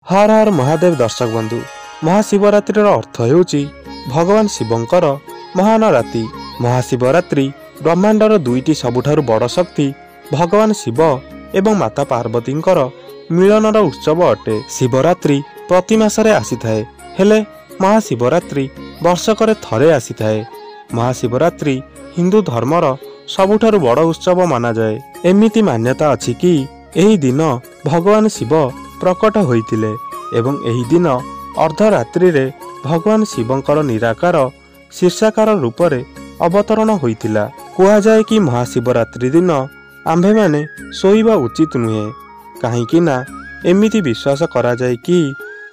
हर हर महादेव दर्शक बंधु महाशिवरात्रि अर्थ हेउची भगवान शिवंकर महान राति। महाशिवरात्रि ब्रह्मांडर दुईटी सबुठारु बड़ शक्ति भगवान शिव एवं माता पार्वतींकर मिलनर उत्सव अटे। शिवरात्रि प्रति मासरे आसीथाए, हेले महाशिवरात्रि वर्षकरे थरे आसीथाए। महाशिवरात्रि हिंदू धर्मर सबुठारु बड़ उत्सव माना जाए। एमिति मान्यता अछि कि एही दिन भगवान शिव प्रकट होइतिले एवं एही दिन अर्धरात्रि रे भगवान शिवंकर निराकार शीर्षाकार रूप रे अवतरण होइतिला। कुहा जाए कि महाशिवरात्रि दिन आम्भे माने सोइबा उचित नुहे, काहेकि ना एमिति विश्वास करा जाए कि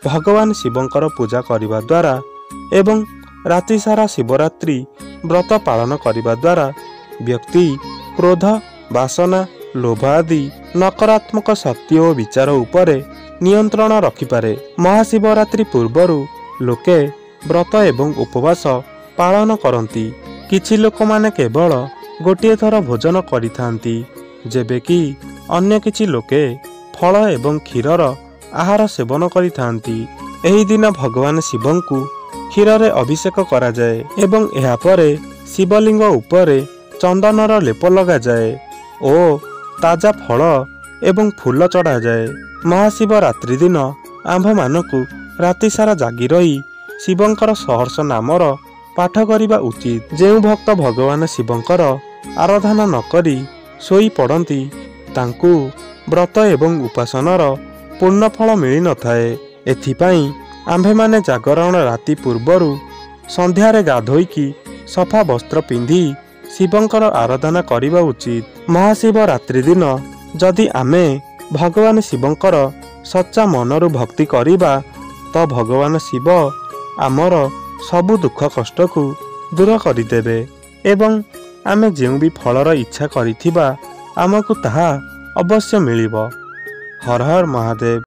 भगवान शिवंकर पूजा करिबा द्वारा एवं राति सारा शिवरात्रि व्रत पालन करिबा द्वारा व्यक्ति क्रोध, वासना, लोभ आदि नकारात्मक शक्ति और विचार उपरे नियंत्रण रखिपारे। महाशिवरात्रि पूर्वरु लोके व्रत एवं उपवास पालन करती। किछि लोक माने केवल गोटिए थर भोजन करिथांती, जेबे कि अन्य किछि लोके फल एवं क्षीरर आहार सेवन करिथांती। एही दिन भगवान शिवंकु क्षीर अभिषेक करा जाए एवं एहा परे शिवलिंग उपरे चंदनर लेप लगा जाए ओ ताजा फल एवं फूल चढ़ा जाए। महाशिवरात्रि दिन आंभ मानकु राति सारा जागी रही शिवंकर सहर्ष नामर पाठ करिबा उचित। जेउ भक्त भगवान शिवंकर आराधना न करी सोई पड़ती तांकु व्रत एवं उपासनार पूर्ण फल मिली न थाए। एथिपाई आंभे माने जागरण राति पूर्वरु संध्यारे गाधोईकी सफा वस्त्र पिंधि शिवंकर आराधना करिबा उचित। महाशिवरात्रि दिन जदि आमे भगवान शिवंकर सच्चा मनरु भक्ति करिबा तो भगवान शिव आमर सबु दुख कष्ट को दूर करिदेबे एवं आमे जेउ भी फलर इच्छा करिथिबा आमकु ताहा अवश्य मिलिबो। हर हर महादेव।